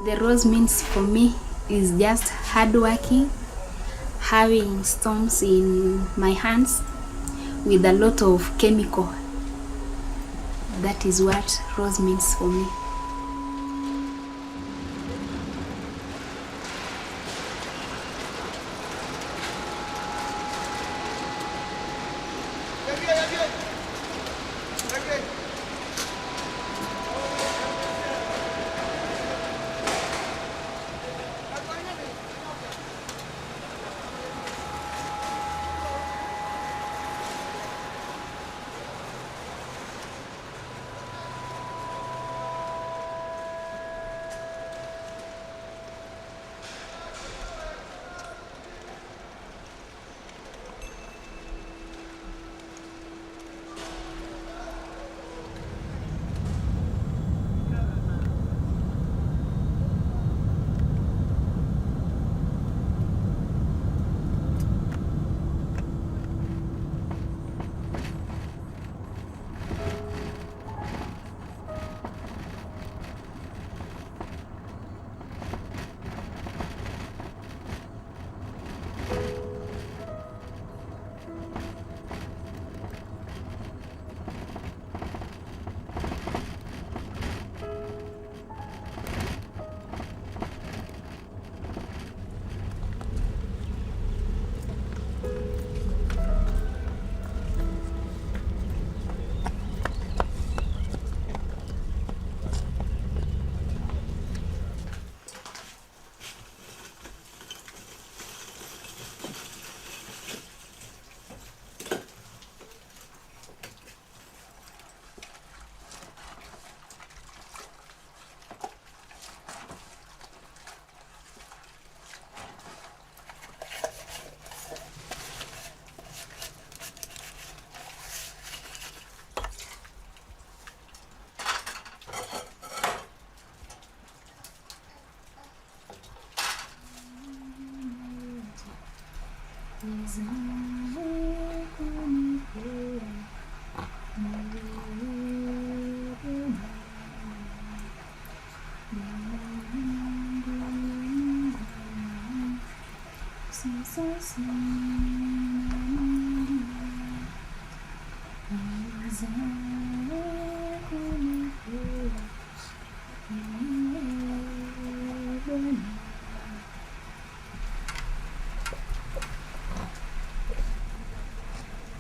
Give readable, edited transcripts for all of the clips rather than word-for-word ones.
The rose means for me is just hardworking, having stones in my hands with a lot of chemical. That is what rose means for me.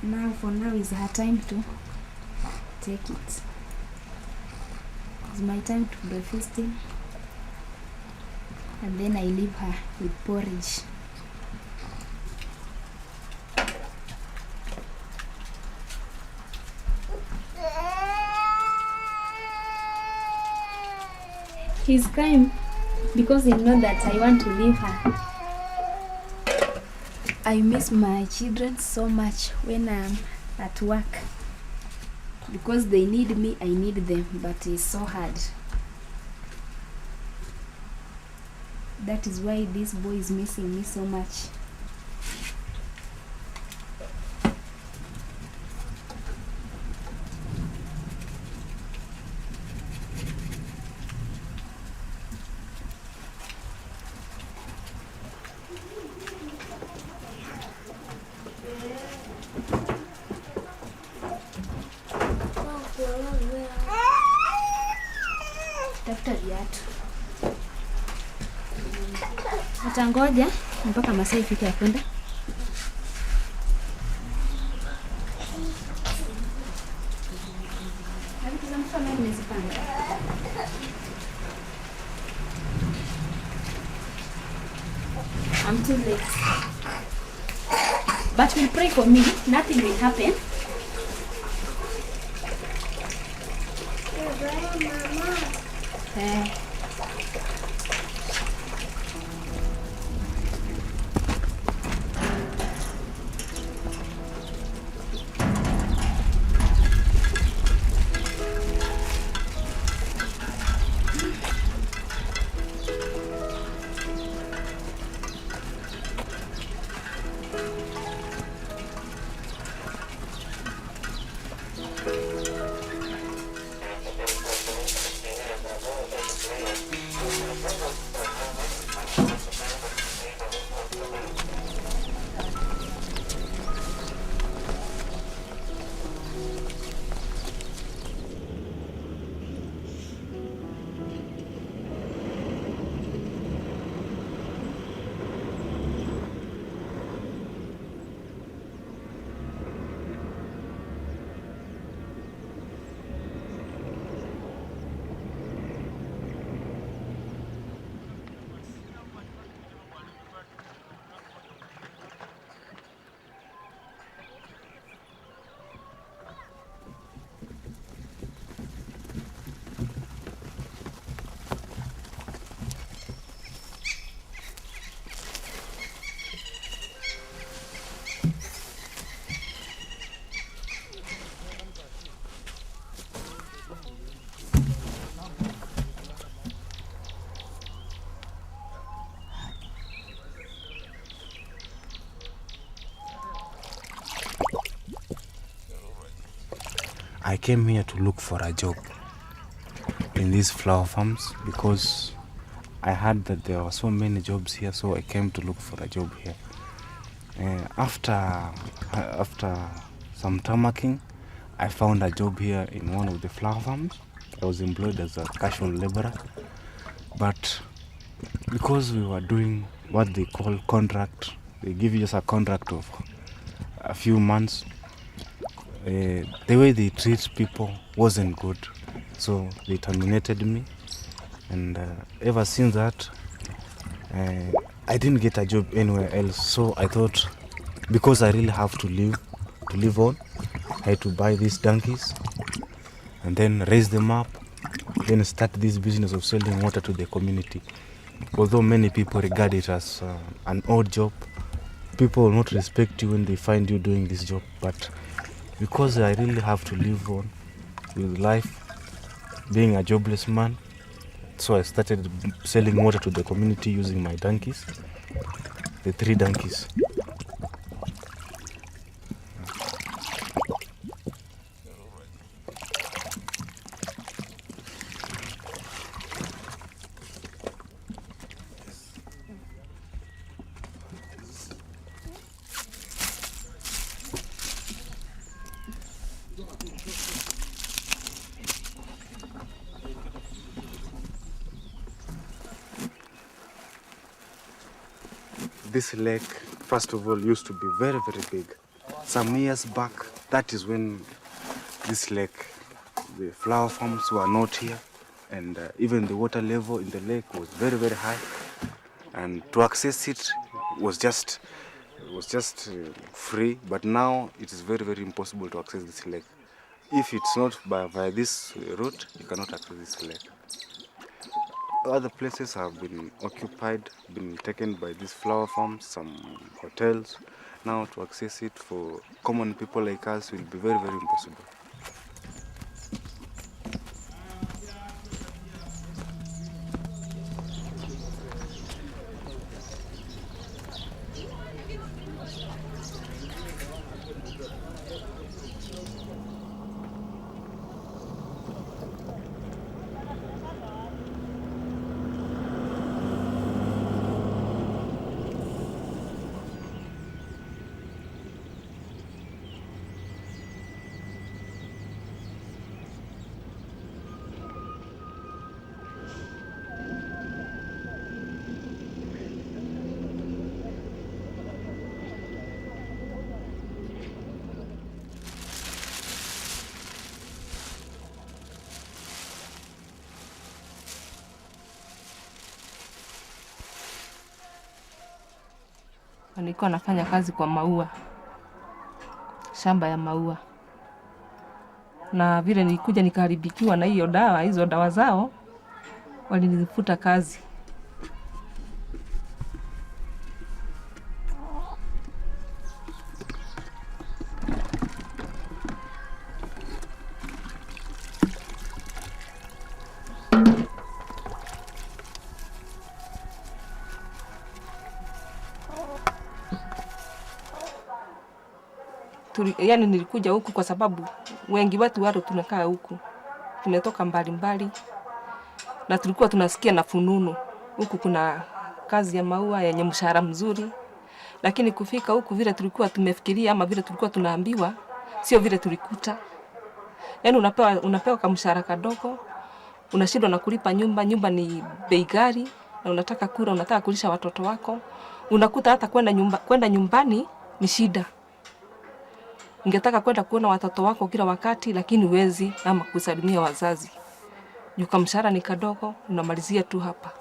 Now for now is her time to take it. It's my time to breakfasting, and then I leave her with porridge. He's crying because he knows that I want to leave her. I miss my children so much when I'm at work because they need me, I need them, but it's so hard. That is why this boy is missing me so much. Tafuta viatu. Utangoja mpaka masaa ifike ya kwenda. I'm too late. But will pray for me. Nothing will happen. I came here to look for a job in these flower farms because I heard that there were so many jobs here, so I came to look for a job here. After some tarmacking, I found a job here in one of the flower farms. I was employed as a casual laborer, but because we were doing what they call contract, they give you just a contract of a few months. The way they treat people wasn't good, so they terminated me, and ever since that I didn't get a job anywhere else. So I thought, because I really have to live on, I had to buy these donkeys and then raise them up, then start this business of selling water to the community. Although many people regard it as an odd job, people will not respect you when they find you doing this job. But because I really have to live on with life, being a jobless man, so I started selling water to the community using my donkeys, the 3 donkeys. This lake, first of all, used to be very, very big. Some years back, that is when this lake, the flower farms were not here, and even the water level in the lake was very, very high. And to access it was just free, but now it is very, very impossible to access this lake. If it's not by this route, you cannot access this lake. Other places have been occupied, been taken by these flower farms, some hotels. Now to access it for common people like us will be very, very impossible. Nilikuwa nafanya kazi kwa maua, shamba ya maua. Na vile nilikuja nikaharibikiwa na hizo dawa zao, walinifuta kazi. Yani nilikuja huku kwa sababu wengi watu wale tunakaa huku, tumetoka mbali mbali, na tulikuwa tunasikia na fununu huku kuna kazi ya maua yenye mshahara mzuri. Lakini kufika huku vile tulikuwa tumefikiria ama vile tulikuwa tunaambiwa, sio vile tulikuta. Yani unapewa kama mshahara kadogo, unashindwa na kulipa nyumba ni bei ghali, na unataka kula, unataka kulisha watoto wako. Unakuta hata kwenda nyumbani ni shida. Ungetaka kwenda kuona watoto wako kila wakati, lakini huwezi, ama kusalimia wazazi. Kama mshahara ni kadogo, unamalizia tu hapa.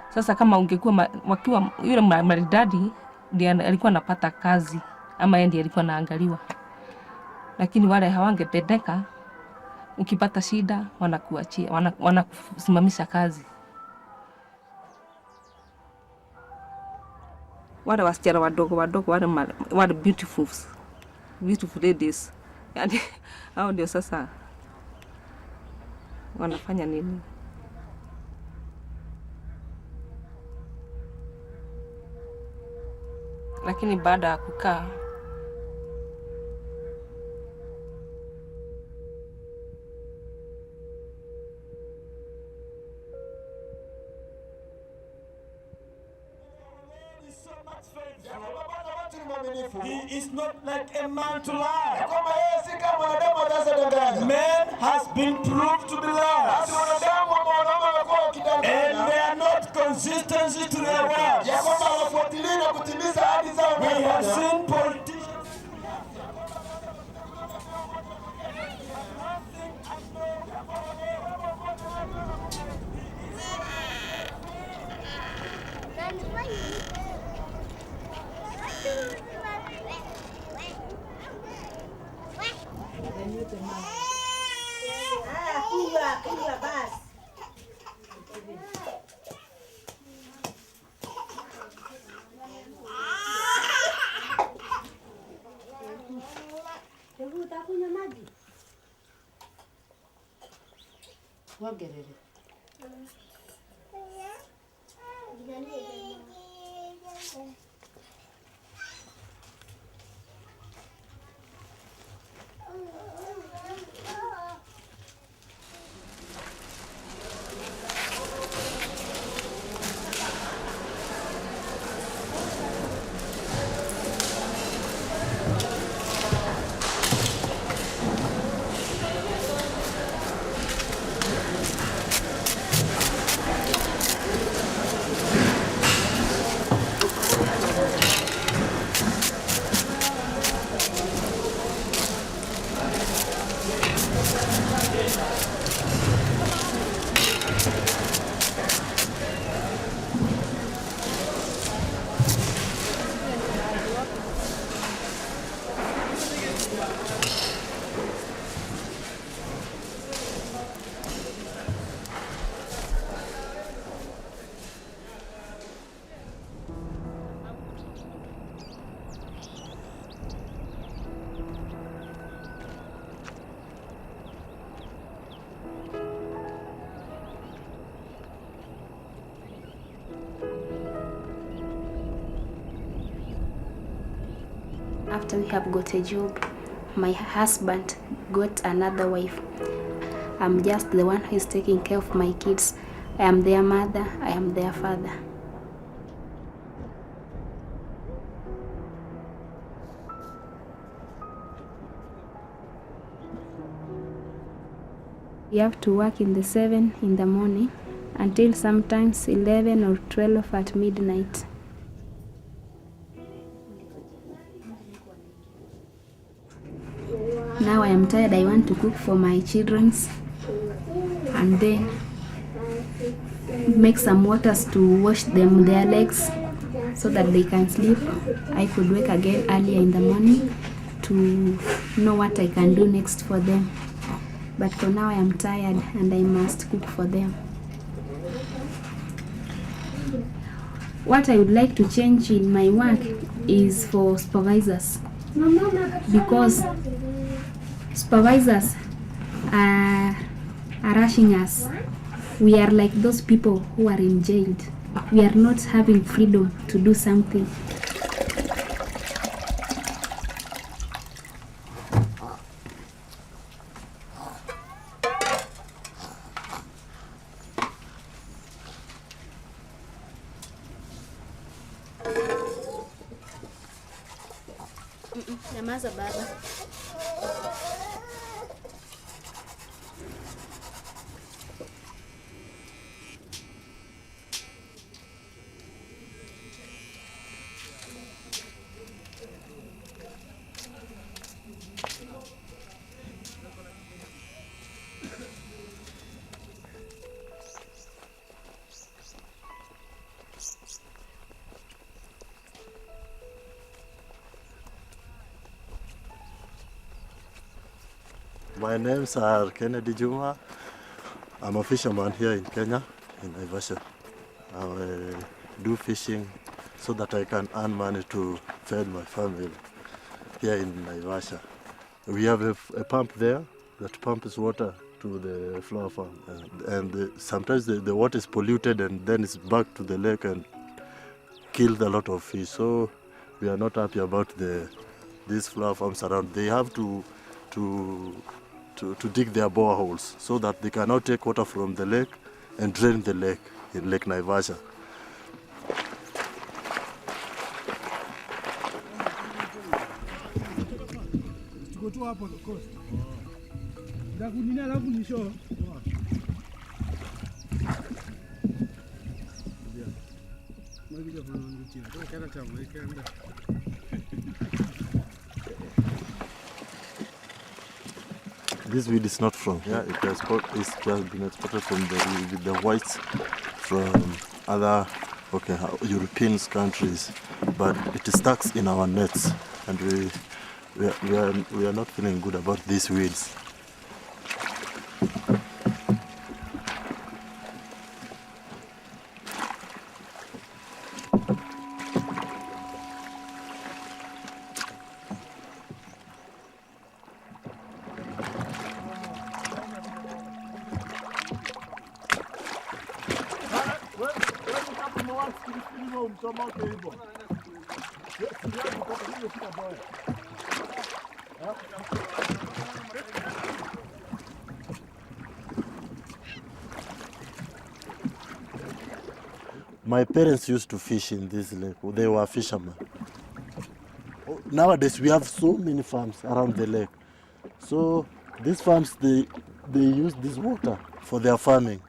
Sasa kama ungekuwa wakiwa yule maridadi ndiye alikuwa anapata kazi, ama yeye ndiye alikuwa anaangaliwa. Lakini wale hawangependeka, ukipata shida wanakuachia, wanakusimamisha kazi. Wale wasichana wadogo wale beautiful ladies Yaani hao ndio sasa wanafanya nini? Lakini baada ya kukaa he is not like a man to lie. Man has been proved to be liars. And they are not consistency to their words. We have seen politicians. After we have got a job, my husband got another wife. I'm just the one who is taking care of my kids. I am their mother, I am their father. We have to work in the 7 in the morning until sometimes 11 or 12 at midnight. Now I am tired, I want to cook for my children and then make some waters to wash them their legs so that they can sleep. I could wake again earlier in the morning to know what I can do next for them. But for now I am tired and I must cook for them. What I would like to change in my work is for supervisors, because supervisors are rushing us. We are like those people who are in jail. We are not having freedom to do something. Nyamaza baba. My names are Kennedy Juma. I'm a fisherman here in Kenya, in Naivasha. I do fishing so that I can earn money to feed my family here in Naivasha. we have a pump there that pumps water to the flower farm, and sometimes the water is polluted and then it's back to the lake and killed a lot of fish. So we are not happy about these flower farms around. They have to dig their boreholes so that they can now take water from the lake and drain the lake in Lake Naivasha. This weed is not from here. It's just been exported from the whites from other European countries, but it is stuck in our nets, and we are not feeling good about these weeds. My parents used to fish in this lake. They were fishermen. Nowadays we have so many farms around the lake. So these farms, they use this water for their farming,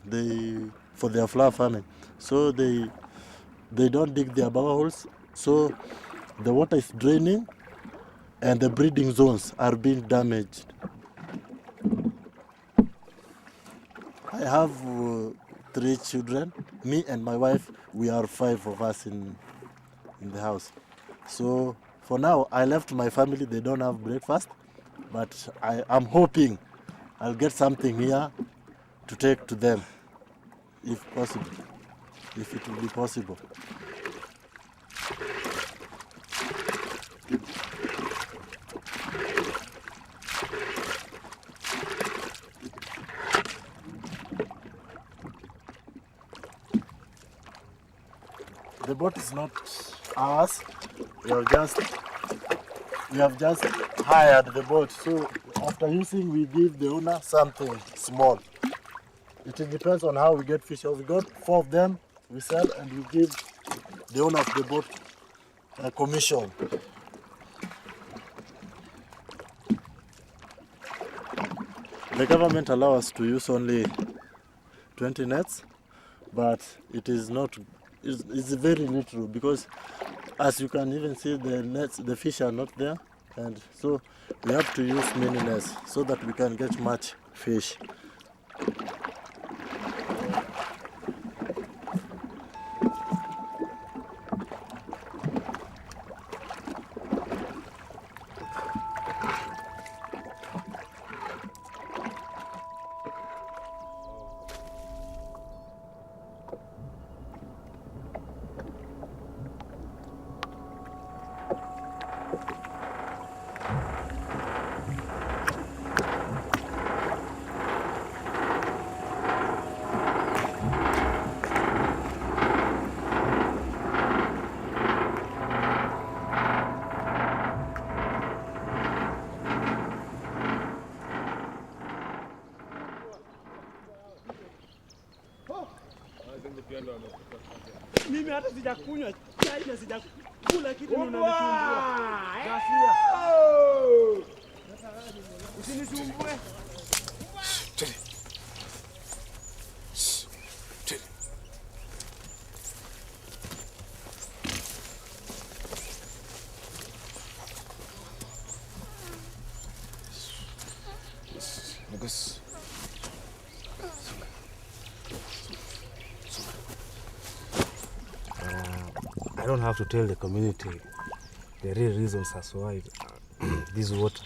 for their flower farming. So they don't dig their boreholes. So the water is draining and the breeding zones are being damaged. I have 3 children. Me and my wife, we are 5 of us in the house. So for now, I left my family. They don't have breakfast, but I'm hoping I'll get something here to take to them, if possible, if it will be possible. The boat is not ours. We have just hired the boat. So after using, we give the owner something small. It depends on how we get fish. So we got 4 of them, we sell, and we give the owner of the boat a commission. The government allows us to use only 20 nets, but it is not. It's very little, because as you can even see, the nets, the fish are not there, and so we have to use many nets so that we can get much fish. Mimi hata sijakunywa chai na sijakula kitu ninanisumbua. Gasia. Usinisumbue. Lucas. I don't have to tell the community the real reasons as why this water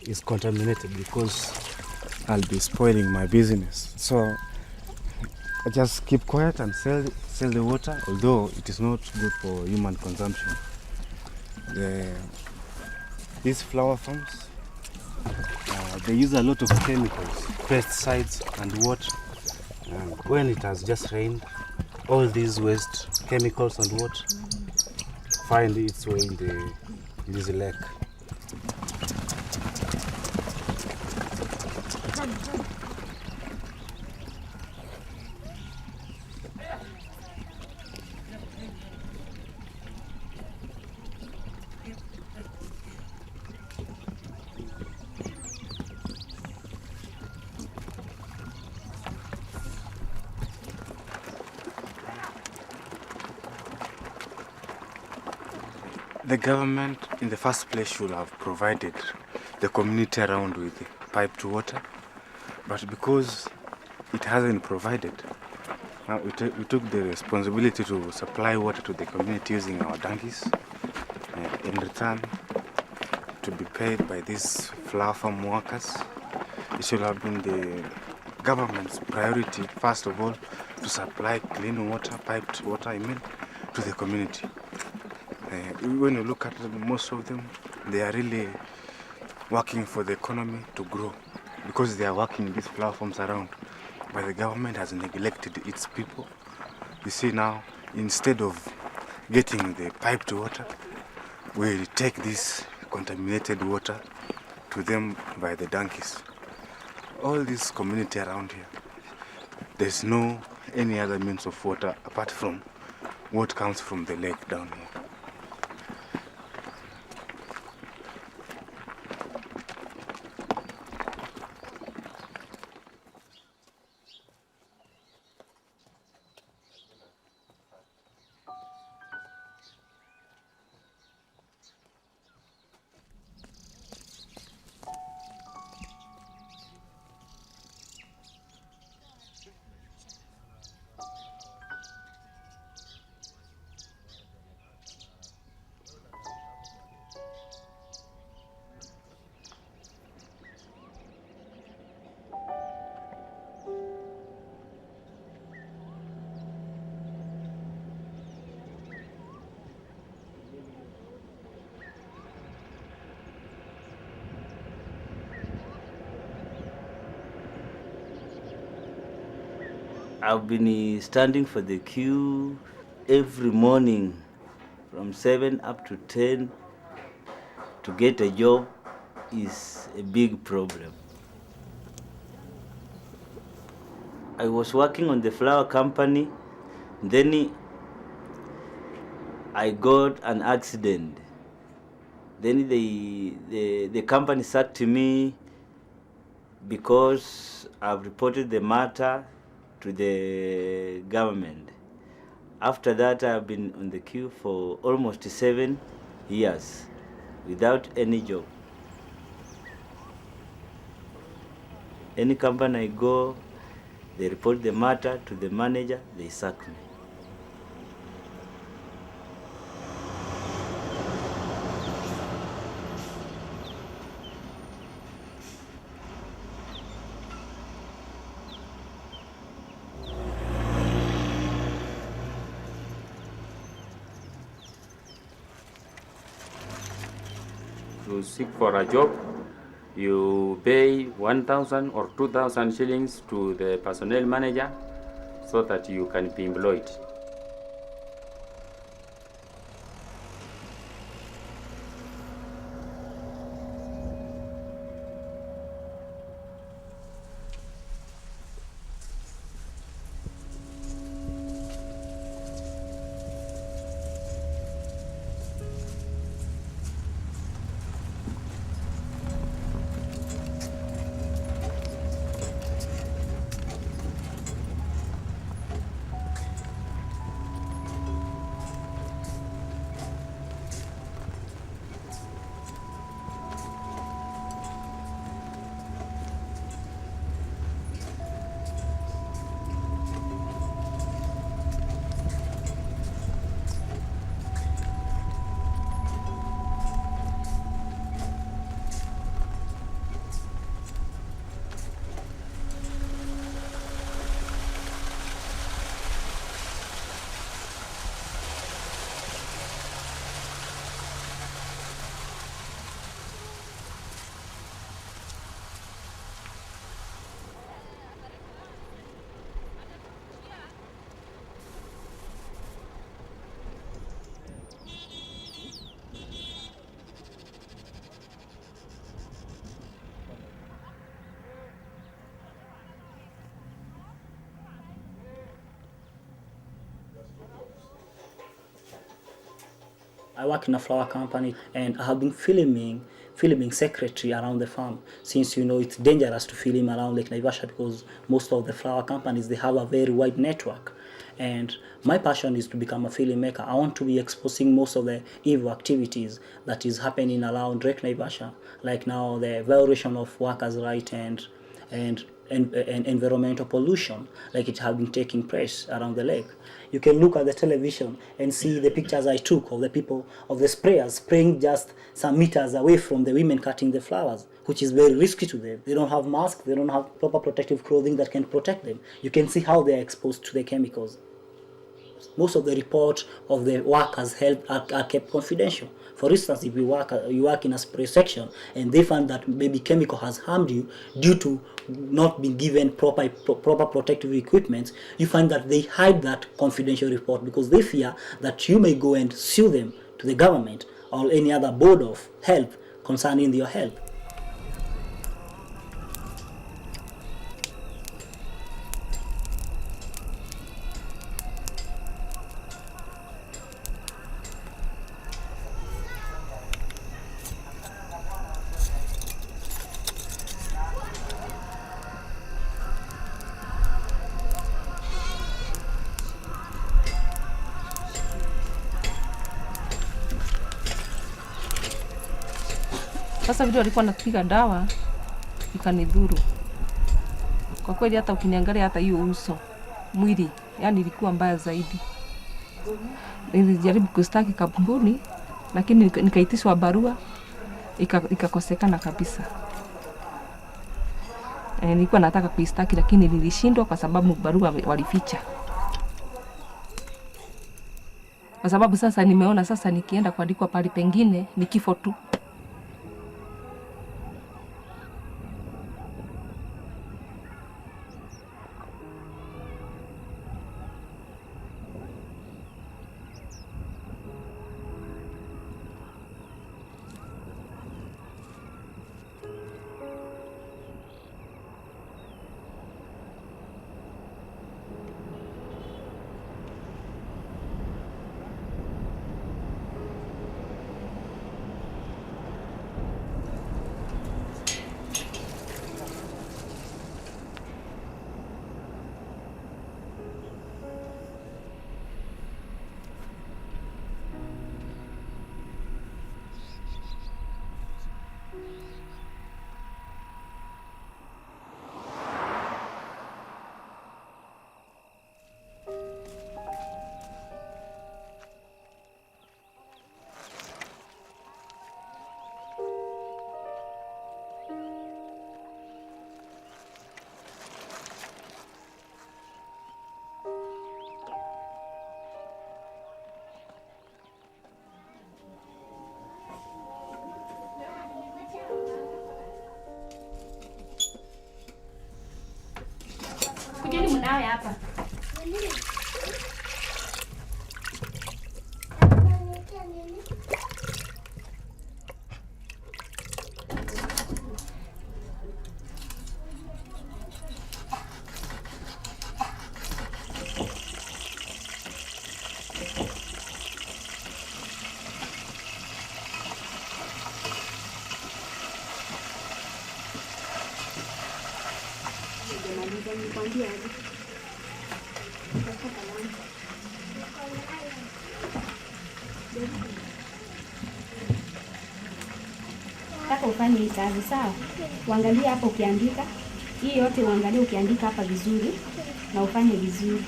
is contaminated, because I'll be spoiling my business. So I just keep quiet and sell the water, although it is not good for human consumption. These flower farms, they use a lot of chemicals, pesticides and water. And when it has just rained, all these waste chemicals and water find its way in this lake. The government in the first place should have provided the community around with piped water, but because it hasn't provided, now we took the responsibility to supply water to the community using our donkeys, in return to be paid by these flower farm workers. It should have been the government's priority, first of all, to supply clean water, piped water, to the community. When you look at them, most of them, they are really working for the economy to grow because they are working in these flower farms around. But the government has neglected its people. You see now, instead of getting the piped water, we take this contaminated water to them by the donkeys. All this community around here, there's no any other means of water apart from what comes from the lake down here. I've been standing for the queue every morning from 7 up to 10. To get a job is a big problem. I was working on the flower company, then I got an accident. Then the company sacked me because I've reported the matter to the government. After that, I've been on the queue for almost 7 years without any job. Any company I go, they report the matter to the manager, they sack me. To seek for a job, you pay 1,000 or 2,000 shillings to the personnel manager so that you can be employed. I work in a flower company, and I have been filming secretary around the farm, since you know it's dangerous to film around Lake Naivasha because most of the flower companies, they have a very wide network. And my passion is to become a filmmaker. I want to be exposing most of the evil activities that is happening around Lake Naivasha, like now the violation of workers' rights and environmental pollution, like it has been taking place around the lake. You can look at the television and see the pictures I took of the people, of the sprayers spraying just some meters away from the women cutting the flowers, which is very risky to them. They don't have masks, they don't have proper protective clothing that can protect them. You can see how they are exposed to the chemicals. Most of the reports of the workers' health are kept confidential. For instance, if you work in a spray section and they find that maybe chemical has harmed you due to not being given proper protective equipment, you find that they hide that confidential report because they fear that you may go and sue them to the government or any other board of health concerning your health. Sasa vile walikuwa napiga dawa ikanidhuru. Kwa kweli hata ukiniangalia hata hiyo uso, mwili, yani ilikuwa mbaya zaidi. Nilijaribu kustaki kampuni, lakini nikaitishwa barua, ikakosekana kabisa. Nilikuwa nataka kuistaki lakini nilishindwa kwa sababu barua walificha. Kwa sababu sasa nimeona sasa nikienda kuandikwa pale pengine ni kifo tu. Kujeni mnawe hapa. Nataka ufanye hii kazi sawa. Uangalie hapa ukiandika. Hii yote uangalie ukiandika hapa vizuri na ufanye vizuri.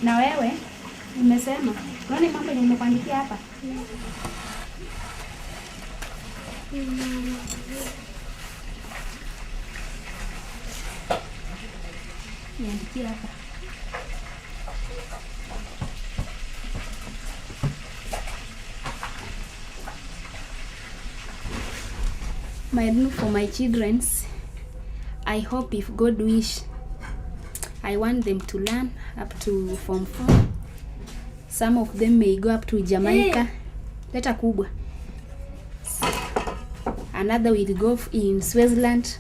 Na wewe umesema, unaona mambo nimekuandikia hapa? Niandikie hapa. My dream for my children's, I hope if God wish, I want them to learn up to Form 4. Some of them may go up to Jamaica. Leta kubwa. Another will go in Switzerland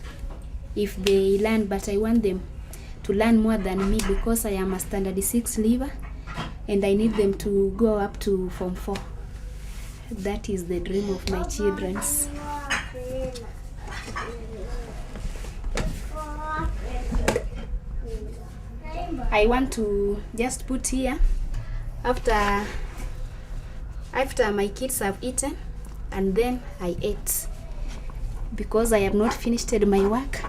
if they learn, but I want them to learn more than me because I am a standard 6 leaver and I need them to go up to Form 4. That is the dream of my children's. I want to just put here after my kids have eaten, and then I ate, because I have not finished my work,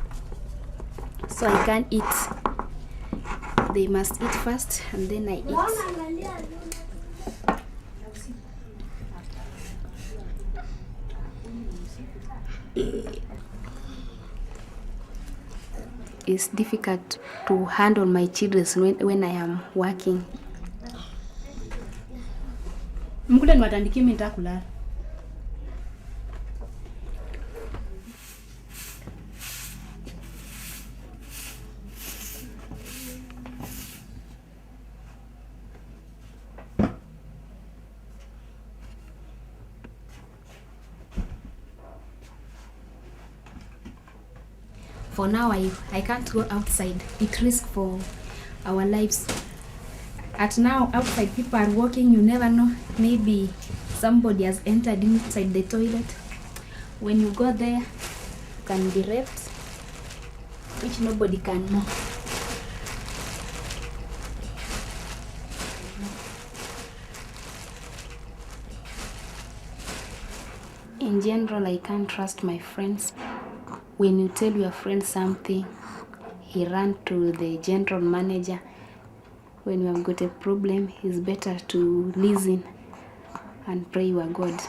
so I can't eat. They must eat first and then I eat. It's difficult to handle my children when I am working. Mkule niwatandikie mimi nitakulala. For now, I can't go outside. It risks for our lives. At now, outside people are walking, you never know. Maybe somebody has entered inside the toilet. When you go there, you can be raped, which nobody can know. In general, I can't trust my friends. When you tell your friend something, he ran to the general manager. When you have got a problem, it's better to listen and pray your God.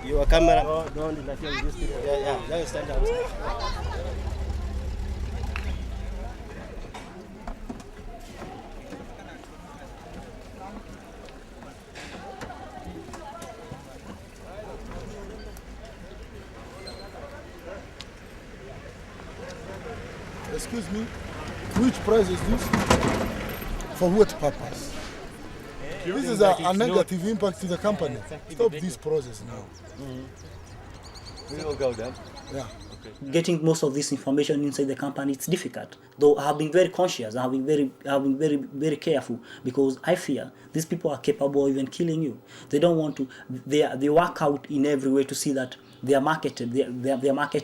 Your camera. Oh, don't let him use it. Yeah, just stand outside. Excuse me, which price is this? For what purpose? This is a negative impact to the company. Stop this process now. We will go then. Yeah. Getting most of this information inside the company, it's difficult. Though I have been very conscious, I have been very careful, because I fear these people are capable of even killing you. They don't want to. They work out in every way to see that their market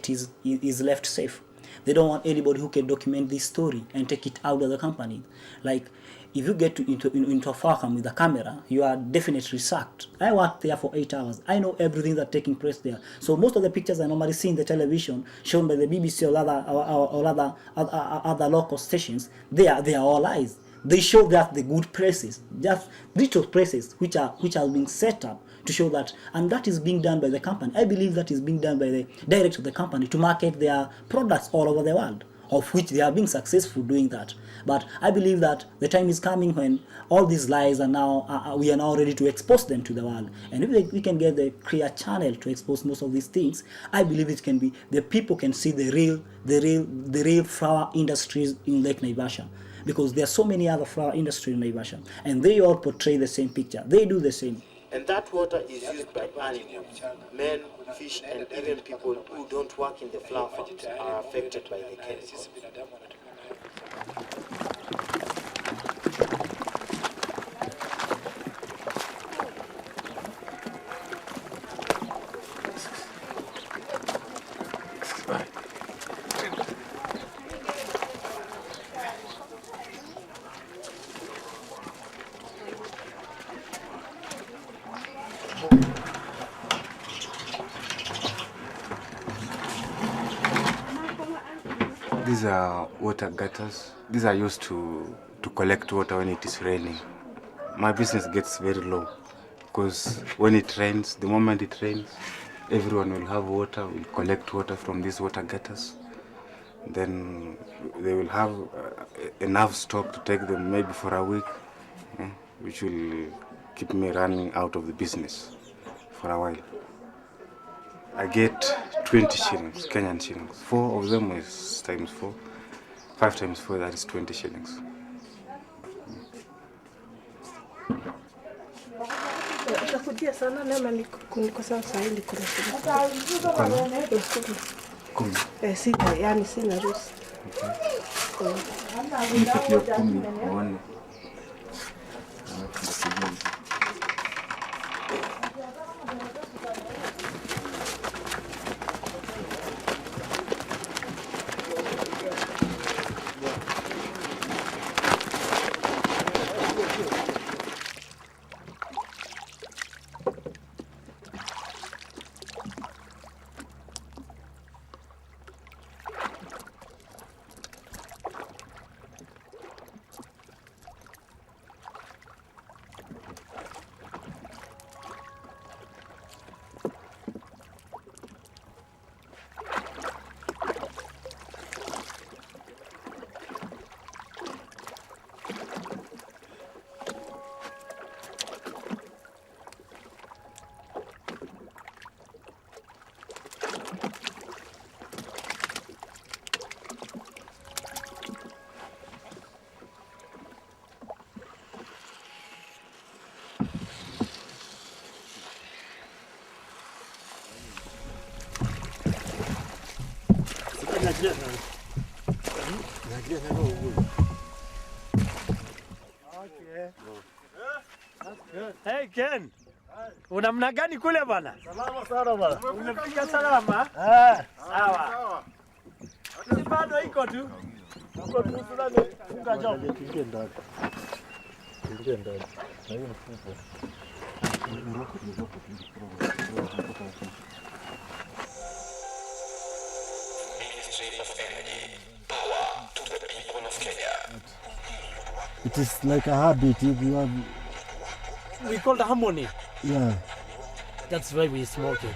is left safe. They don't want anybody who can document this story and take it out of the company. Like, if you get into a flower farm with a camera, you are definitely sucked. I worked there for 8 hours. I know everything that's taking place there. So most of the pictures I normally see in the television, shown by the BBC or other local stations, they are all lies. They show that the good places, just little places which are being set up to show that, and that is being done by the company. I believe that is being done by the director of the company to market their products all over the world, of which they are being successful doing that. But I believe that the time is coming when all these lies are now, we are now ready to expose them to the world. And if we can get the clear channel to expose most of these things, I believe it can be, the people can see the real flower industries in Lake Naivasha. Because there are so many other flower industries in Naivasha, and they all portray the same picture. They do the same. And that water is used by animals, men, fish, and even people who don't work in the flower farms are affected by the chemicals. These are water gutters. These are used to collect water when it is raining. My business gets very low because when it rains, the moment it rains, everyone will have water, will collect water from these water gutters. Then they will have enough stock to take them maybe for a week, which will keep me running out of the business for a while. I get 20 shillings, Kenyan shillings. 4 of them is times 4. 5 times 4, that is 20 shillings. Utakudia sana nema niko sawa sahi niko na shilingi. Sita, yani sina ruhusa. Nifikia 10 uone. Hey Ken, unamna gani kule bwana? Salama sana bwana. Umepiga salama? Sawa. Si bado iko tu. Uko tu fulani funga job. Tuingie ndani. Tuingie ndani. Na hiyo mfuko. It is like a habit. If you have, We call it harmony. yeah. That's why we smoke it.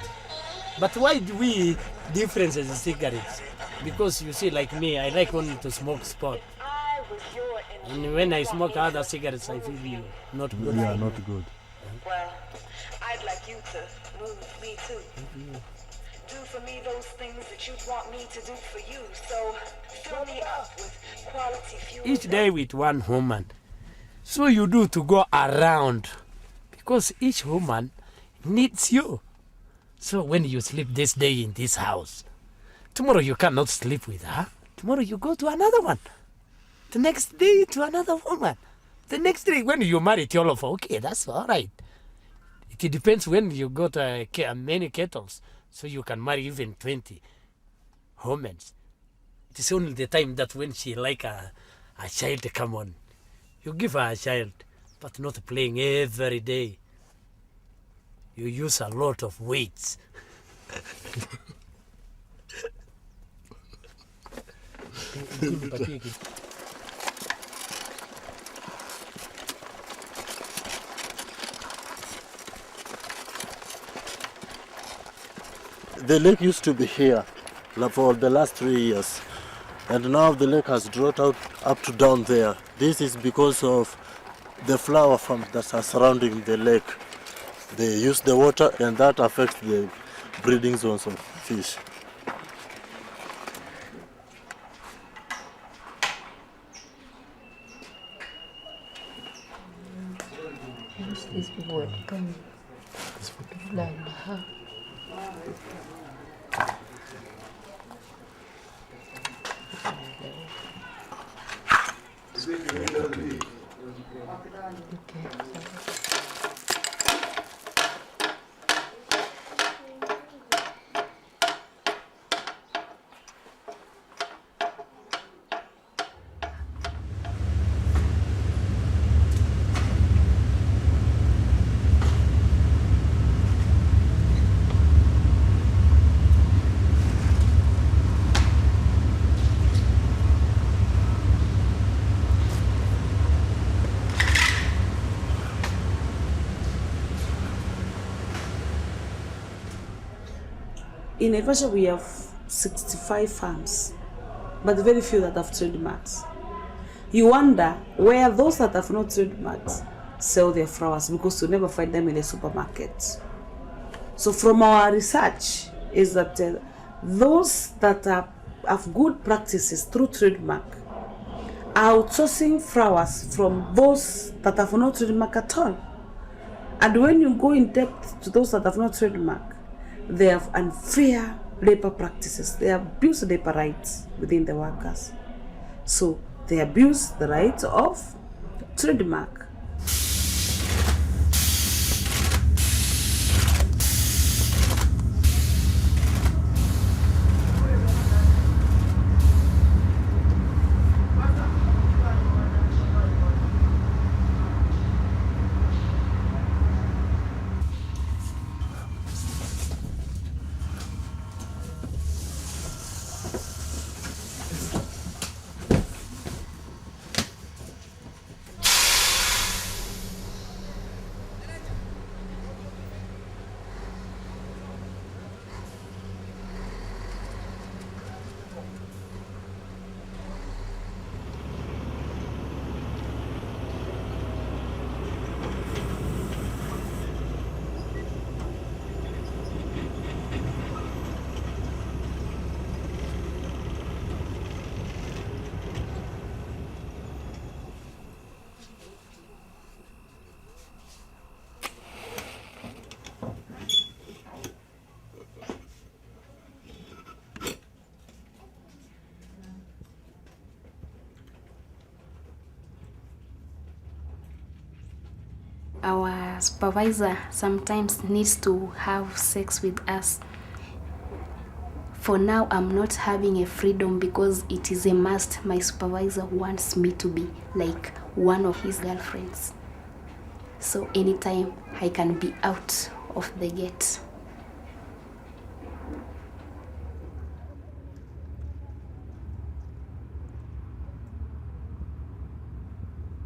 But why do we difference the cigarettes? Because you see, like me, I like only to smoke spot. And when I smoke other cigarettes, I feel not good. Yeah, not good. Well, I'd like you to move me too. Do for me those things that you'd want me to do for you. So fill me up with quality fuel. Each day with one woman. So you do to go around. Because each woman needs you. So when you sleep this day in this house, tomorrow you cannot sleep with her. Tomorrow you go to another one. The next day to another woman. The next day when you marry Tiolofa, okay, that's all right. It depends when you got many kettles. So you can marry even 20 women. It is only the time that when she like a child come on, You give her a child, but not playing every day. You use a lot of weights. The lake used to be here for the last 3 years, and now the lake has dropped out up to down there. This is because of the flower farms that are surrounding the lake. They use the water, and that affects the breeding zones of fish. These people were coming. These people are in the house. In Naivasha, we have 65 farms, but very few that have trademarks. You wonder where those that have not trademarks sell their flowers, because you never find them in the supermarkets. So from our research is that those that have good practices through trademark are outsourcing flowers from those that have not trademark at all. And when you go in depth to those that have not trademark, they have unfair labor practices. They abuse labor rights within the workers. So they abuse the rights of trademark. Our supervisor sometimes needs to have sex with us. For now, I'm not having a freedom because it is a must. My supervisor wants me to be like one of his girlfriends. So anytime I can be out of the gate.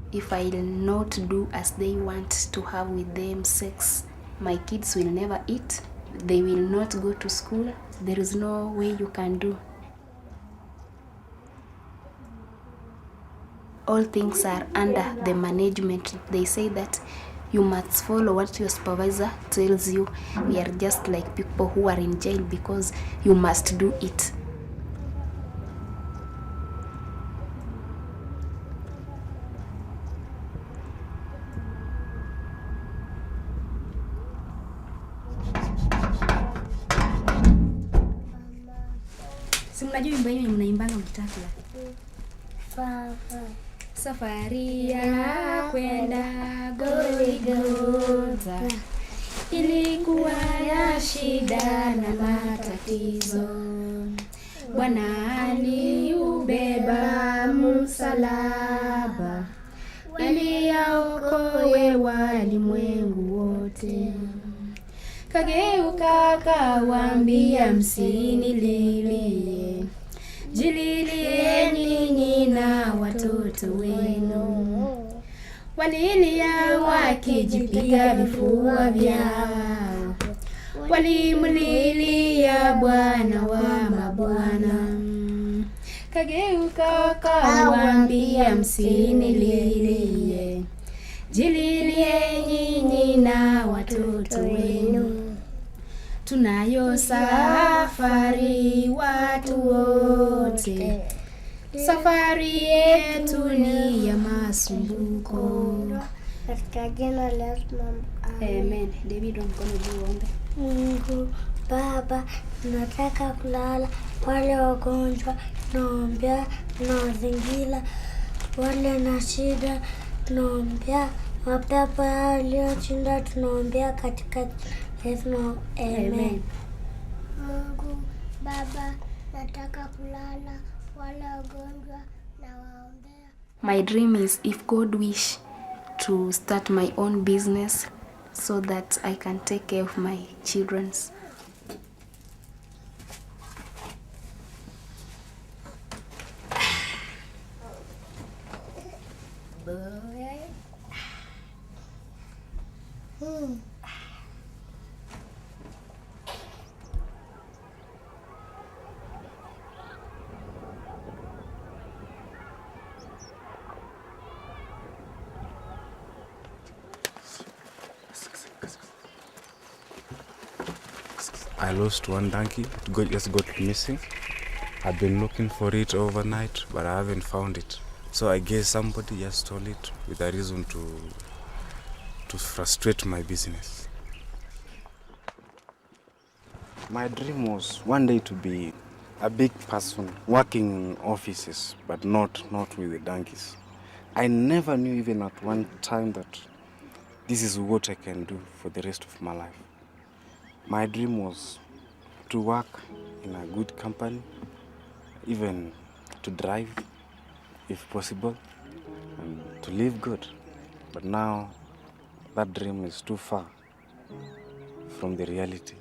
If I'll not do as they want to have with them sex, my kids will never eat, they will not go to school, there is no way you can do. All things are under the management. They say that you must follow what your supervisor tells you. We are just like people who are in jail because you must do it. Si mnajua wimbo hiyo mnaimbanga mkitakula? Safari ya kwenda Golgotha ilikuwa ya shida na matatizo. Bwana aliubeba msalaba, ulimwengu wote. Kageuka kawaambia, msinililie, jililie nyinyi na watoto wenu. Walilia wakijipiga vifua vyao, walimlilia Bwana wa mabwana. Kageuka kawaambia, msinililie, jililie nyinyi na watoto wenu. Tunayo safari watu wote, safari yetu ni ya masumbuko. Katika jina la Yesu. Amen. David, mkono juu ombe. Mungu Baba, tunataka kulala, wale wagonjwa tunaombea, tunawazingira wale na shida tunaombea, mapepo yaliyoshinda tunaombea katika Yesu. Amen. Mungu Baba, nataka kulala, wale wagonjwa na waombea. My dream is, if God wish, to start my own business so that I can take care of my children's. I lost one donkey. It just got missing. I've been looking for it overnight, but I haven't found it. So I guess somebody just stole it with a reason to frustrate my business. My dream was one day to be a big person working in offices, but not with the donkeys. I never knew even at one time that this is what I can do for the rest of my life. My dream was to work in a good company, even to drive if possible, and to live good. But now that dream is too far from the reality.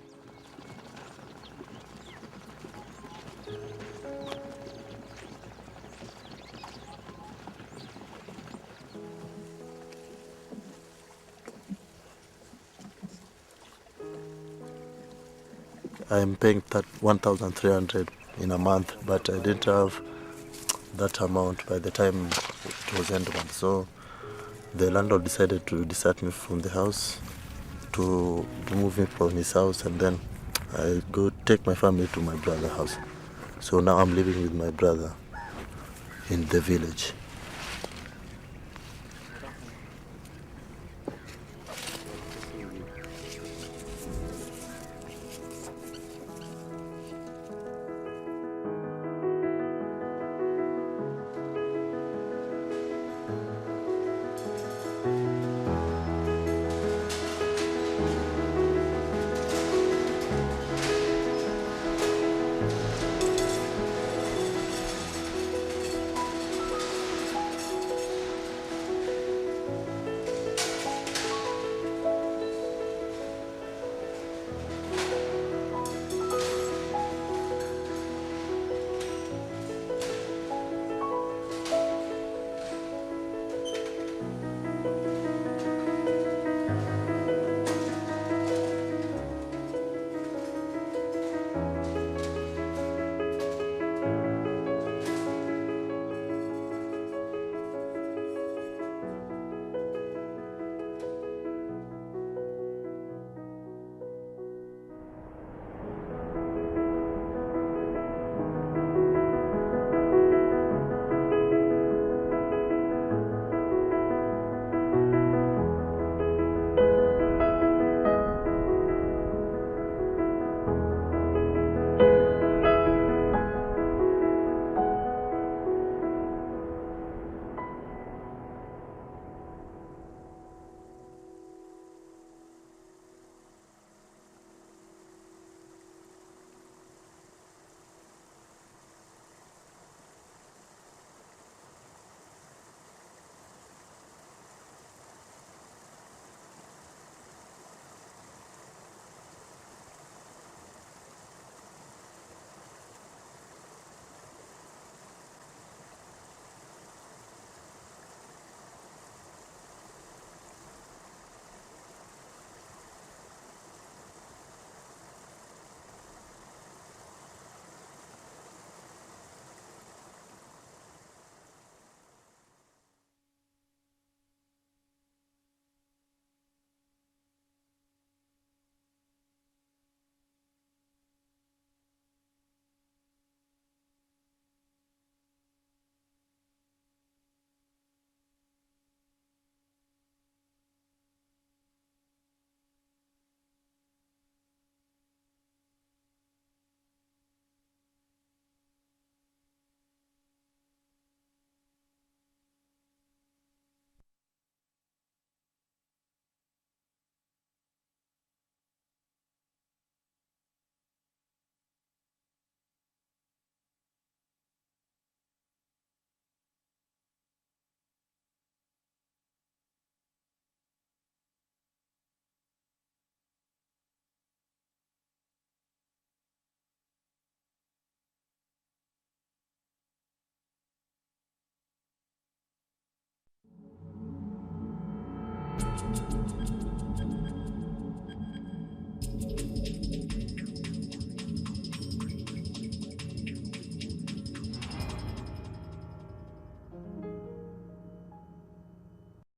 I'm paying 1,300 in a month, but I didn't have that amount by the time it was end month. So the landlord decided to discard me from the house, to remove me from his house, and then I go take my family to my brother's house. So now I'm living with my brother in the village.